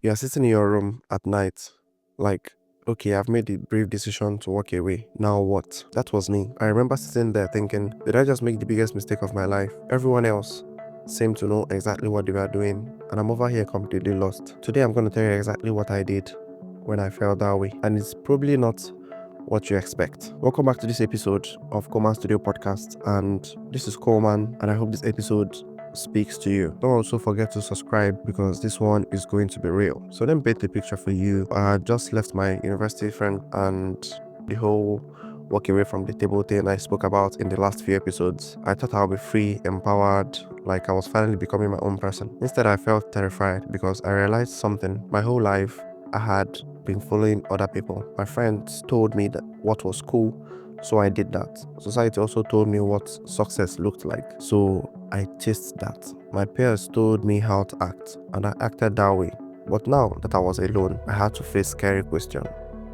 You're sitting in your room at night, like, okay, I've made the brave decision to walk away. Now what? That was me. I remember sitting there thinking, did I just make the biggest mistake of my life? Everyone else seemed to know exactly what they were doing, and I'm over here completely lost. Today, I'm going to tell you exactly what I did when I felt that way, and it's probably not what you expect. Welcome back to this episode of Coleman Studio Podcast, and this is Coleman, and I hope this episode speaks to you. Don't also forget to subscribe because this one is going to be real. So let me paint the picture for you. I just left my university friend, and the whole walk away from the table thing I spoke about in the last few episodes. I thought I'll be free, empowered, like I was finally becoming my own person. Instead, I felt terrified because I realized something. My whole life, I had been following other people. My friends told me that what was cool, so I did that. Society also told me what success looked like, so I chased that. My peers told me how to act, and I acted that way. But now that I was alone, I had to face scary question.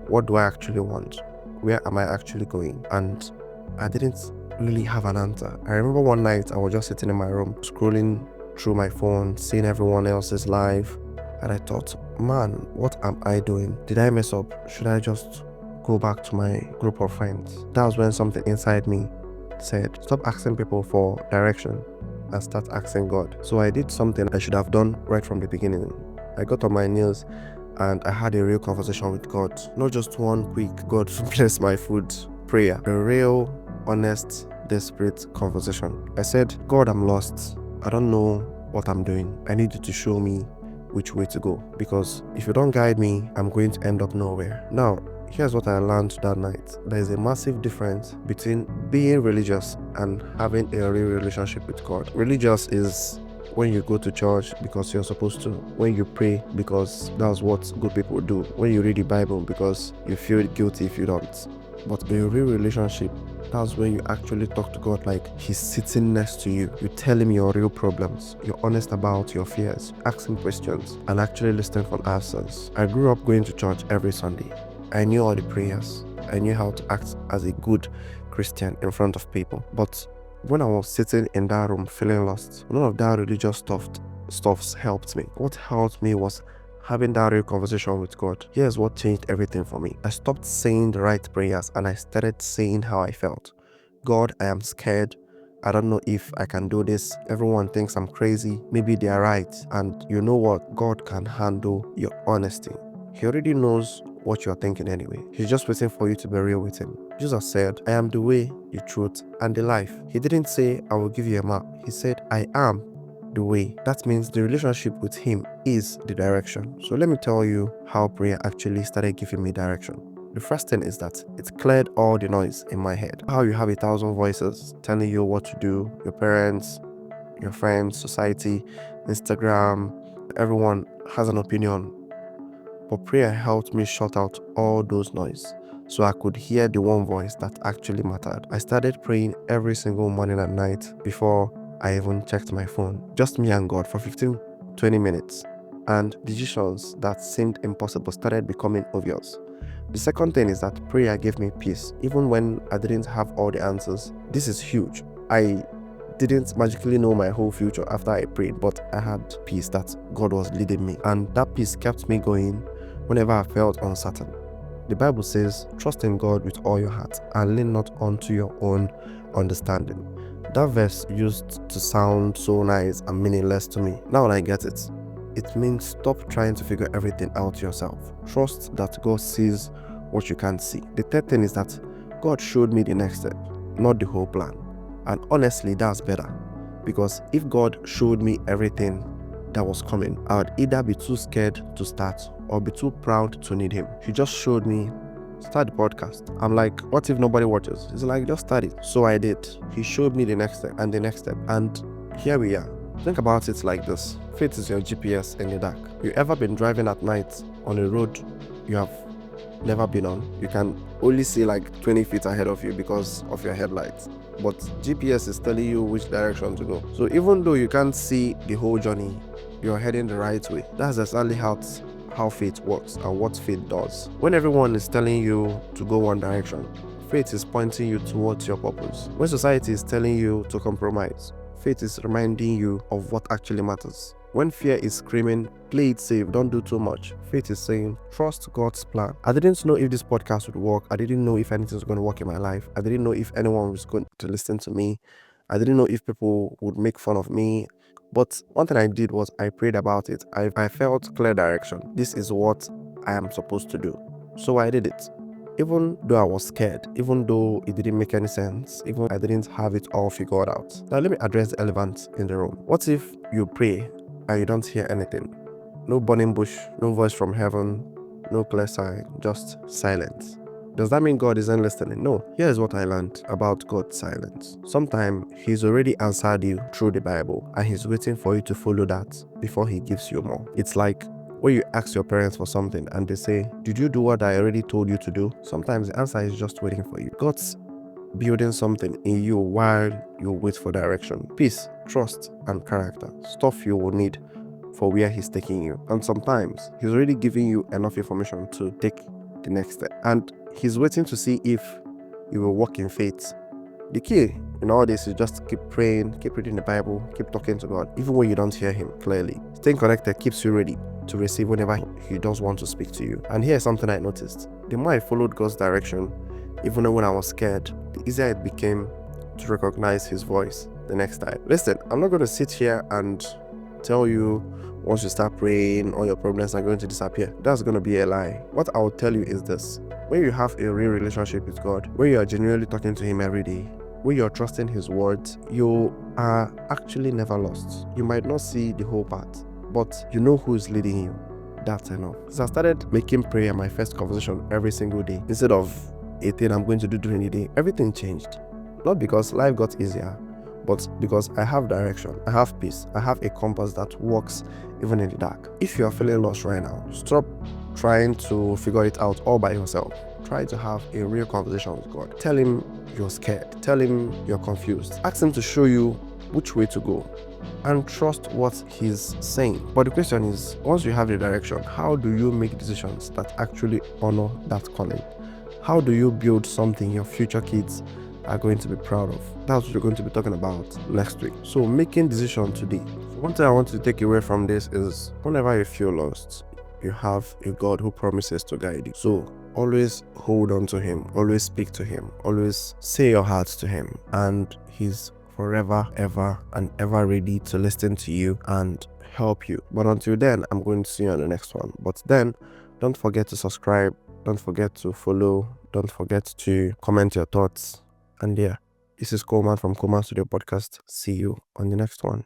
What do I actually want? Where am I actually going? And I didn't really have an answer. I remember one night I was just sitting in my room, scrolling through my phone, seeing everyone else's life, and I thought, man, what am I doing? Did I mess up? Should I just go back to my group of friends? That was when something inside me said, stop asking people for direction and start asking God. So I did something I should have done right from the beginning. I got on my knees and I had a real conversation with God. Not just one quick, God bless my food prayer. A real, honest, desperate conversation. I said, God, I'm lost. I don't know what I'm doing. I need you to show me which way to go, because if you don't guide me, I'm going to end up nowhere. Now, here's what I learned that night. There is a massive difference between being religious and having a real relationship with God. Religious is when you go to church because you're supposed to, when you pray because that's what good people do, when you read the Bible because you feel guilty if you don't. But a real relationship, that's when you actually talk to God like He's sitting next to you. You tell Him your real problems. You're honest about your fears, asking questions, and actually listening for answers. I grew up going to church every Sunday. I knew all the prayers. I knew how to act as a good Christian in front of people. But when I was sitting in that room feeling lost, none of that religious stuffs helped me. What helped me was having that real conversation with God. Here's what changed everything for me. I stopped saying the right prayers and I started saying how I felt. God, I am scared. I don't know if I can do this. Everyone thinks I'm crazy. Maybe they are right. And you know what? God can handle your honesty. He already knows what you're thinking anyway. He's just waiting for you to be real with Him. Jesus said, I am the way, the truth, and the life. He didn't say, I will give you a map. He said, I am the way. That means the relationship with Him is the direction. So let me tell you how prayer actually started giving me direction. The first thing is that it cleared all the noise in my head. How you have 1,000 voices telling you what to do, your parents, your friends, society, Instagram, everyone has an opinion. But prayer helped me shut out all those noise so I could hear the one voice that actually mattered. I started praying every single morning and night before I even checked my phone. Just me and God for 15-20 minutes. And decisions that seemed impossible started becoming obvious. The second thing is that prayer gave me peace, even when I didn't have all the answers. This is huge. I didn't magically know my whole future after I prayed, but I had peace that God was leading me. And that peace kept me going whenever I felt uncertain. The Bible says, trust in God with all your heart and lean not onto your own understanding. That verse used to sound so nice and meaningless to me. Now I get it. It means stop trying to figure everything out yourself. Trust that God sees what you can't see. The third thing is that God showed me the next step, not the whole plan. And honestly, that's better. Because if God showed me everything that was coming, I would either be too scared to start or be too proud to need Him. He just showed me, start the podcast. I'm like, what if nobody watches? He's like, just start it. So I did. He showed me the next step and the next step. And here we are. Think about it like this. Faith is your GPS in the dark. You ever been driving at night on a road you have never been on? You can only see like 20 feet ahead of you because of your headlights. But GPS is telling you which direction to go. So even though you can't see the whole journey, you're heading the right way. That's exactly how faith works and what faith does. When everyone is telling you to go one direction, faith is pointing you towards your purpose. When society is telling you to compromise, Faith is reminding you of what actually matters. When fear is screaming, play it safe, don't do too much, faith is saying, trust God's plan. I didn't know if this podcast would work. I didn't know if anything was going to work in my life. I didn't know if anyone was going to listen to me. I didn't know if people would make fun of me. But one thing I did was I prayed about it. I felt clear direction. This is what I am supposed to do. So I did it. Even though I was scared, even though it didn't make any sense, even I didn't have it all figured out. Now let me address the elephant in the room. What if you pray and you don't hear anything? No burning bush, no voice from heaven, no clear sign, just silence. Does that mean God isn't listening? No. Here's what I learned about God's silence. Sometimes He's already answered you through the Bible and He's waiting for you to follow that before He gives you more. It's like when you ask your parents for something and they say, did you do what I already told you to do? Sometimes the answer is just waiting for you. God's building something in you while you wait for direction. Peace, trust, and character. Stuff you will need for where He's taking you. And sometimes He's already giving you enough information to take the next step. And He's waiting to see if you will walk in faith. The key in all this is just keep praying, keep reading the Bible, keep talking to God, even when you don't hear Him clearly. Staying connected keeps you ready to receive whenever He does want to speak to you. And here's something I noticed. The more I followed God's direction, even when I was scared, the easier it became to recognize His voice the next time. Listen, I'm not going to sit here and tell you once you start praying, all your problems are going to disappear. That's going to be a lie. What I will tell you is this. When you have a real relationship with God, when you are genuinely talking to Him every day, when you're trusting His words, you are actually never lost. You might not see the whole path, but you know who is leading you. That's enough. So I started making prayer my first conversation every single day. Instead of a thing I'm going to do during the day, everything changed. Not because life got easier, but because I have direction, I have peace, I have a compass that works even in the dark. If you are feeling lost right now, stop trying to figure it out all by yourself. Try to have a real conversation with God. Tell Him you're scared. Tell Him you're confused. Ask Him to show you which way to go and trust what He's saying. But the question is, once you have the direction, how do you make decisions that actually honor that calling? How do you build something your future kids are going to be proud of? That's what we're going to be talking about next week. So making decisions today. One thing I want to take away from this is whenever you feel lost, you have a God who promises to guide you. So always hold on to Him, always speak to Him, always say your heart to Him, and He's forever, ever, and ever ready to listen to you and help you. But until then, I'm going to see you on the next one. But then, don't forget to subscribe, don't forget to follow, don't forget to comment your thoughts. And yeah, this is Coleman from Coleman Studio Podcast. See you on the next one.